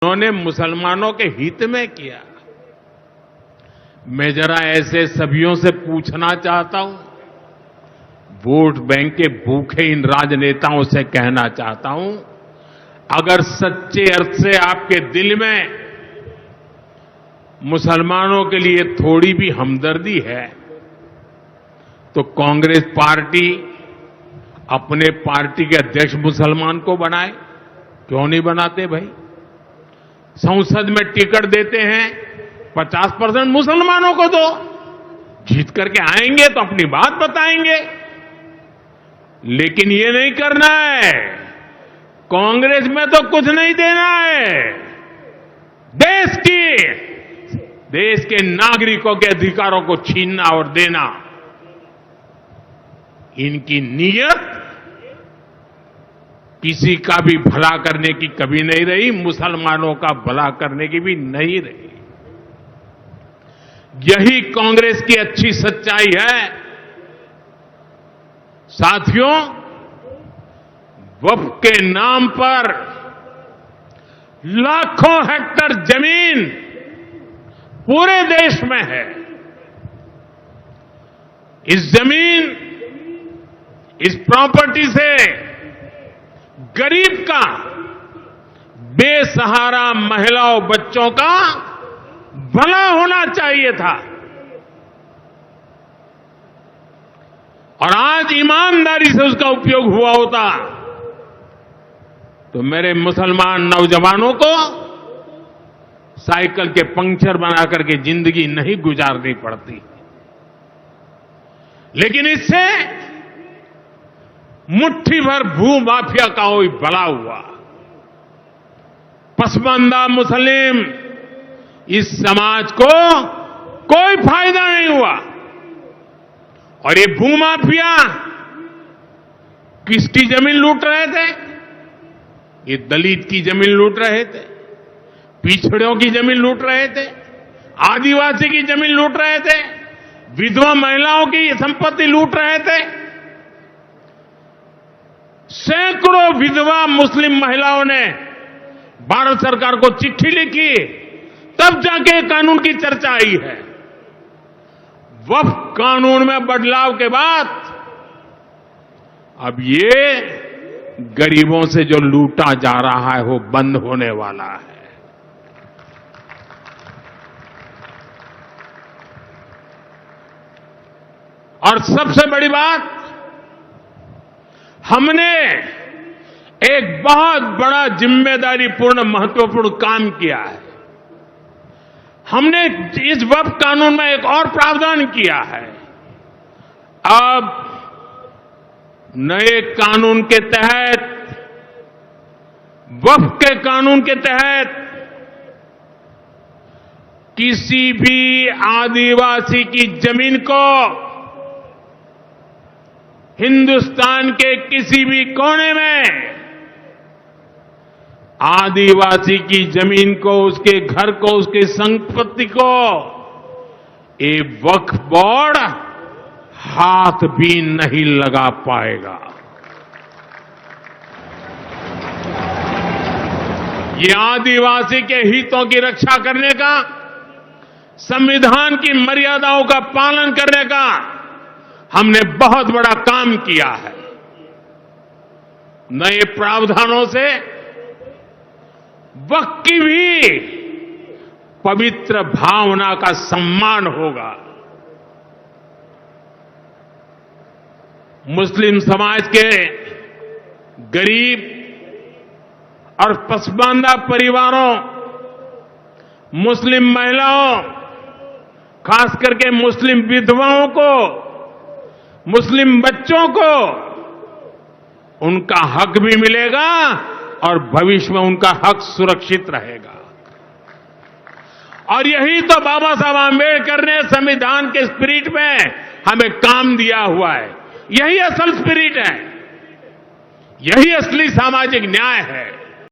उन्होंने मुसलमानों के हित में किया। मैं जरा ऐसे सभियों से पूछना चाहता हूं, वोट बैंक के भूखे इन राजनेताओं से कहना चाहता हूं, अगर सच्चे अर्थ से आपके दिल में मुसलमानों के लिए थोड़ी भी हमदर्दी है तो कांग्रेस पार्टी अपने पार्टी के अध्यक्ष मुसलमान को बनाए। क्यों नहीं बनाते भाई? संसद में टिकट देते हैं 50% मुसलमानों को दो, जीत करके आएंगे तो अपनी बात बताएंगे। लेकिन ये नहीं करना है। कांग्रेस में तो कुछ नहीं देना है। देश के नागरिकों के अधिकारों को छीनना और देना, इनकी नीयत किसी का भी भला करने की कभी नहीं रही, मुसलमानों का भला करने की भी नहीं रही। यही कांग्रेस की अच्छी सच्चाई है। साथियों, वक्फ के नाम पर लाखों हेक्टेयर जमीन पूरे देश में है। इस जमीन, इस प्रॉपर्टी से गरीब का, बेसहारा महिलाओं बच्चों का भला होना चाहिए था। और आज ईमानदारी से उसका उपयोग हुआ होता तो मेरे मुसलमान नौजवानों को साइकिल के पंक्चर बनाकर के जिंदगी नहीं गुजारनी पड़ती। लेकिन इससे मुट्ठी भर भू माफिया का कोई भला हुआ। पसमानदा मुस्लिम इस समाज को कोई फायदा नहीं हुआ। और ये भूमाफिया किसकी जमीन लूट रहे थे? ये दलित की जमीन लूट रहे थे, पिछड़ों की जमीन लूट रहे थे, आदिवासी की जमीन लूट रहे थे, विधवा महिलाओं की संपत्ति लूट रहे थे। सैकड़ों विधवा मुस्लिम महिलाओं ने भारत सरकार को चिट्ठी लिखी, तब जाके कानून की चर्चा आई है। वक्फ कानून में बदलाव के बाद अब ये गरीबों से जो लूटा जा रहा है वो बंद होने वाला है। और सबसे बड़ी बात, हमने एक बहुत बड़ा जिम्मेदारीपूर्ण महत्वपूर्ण काम किया है। हमने इस वक्फ कानून में एक और प्रावधान किया है। अब नए कानून के तहत, वक्फ के कानून के तहत, किसी भी आदिवासी की जमीन को हिंदुस्तान के किसी भी कोने में आदिवासी की जमीन को, उसके घर को, उसकी संपत्ति को ये वक्फ बोर्ड हाथ भी नहीं लगा पाएगा। ये आदिवासी के हितों की रक्षा करने का, संविधान की मर्यादाओं का पालन करने का हमने बहुत बड़ा काम किया है। नए प्रावधानों से वक्फ की भी पवित्र भावना का सम्मान होगा। मुस्लिम समाज के गरीब और पसमानदा परिवारों, मुस्लिम महिलाओं, खास करके मुस्लिम विधवाओं को, मुस्लिम बच्चों को उनका हक भी मिलेगा और भविष्य में उनका हक सुरक्षित रहेगा। और यही तो बाबा साहब आंबेडकर ने संविधान के स्पिरिट में हमें काम दिया हुआ है। यही असल स्पिरिट है, यही असली सामाजिक न्याय है।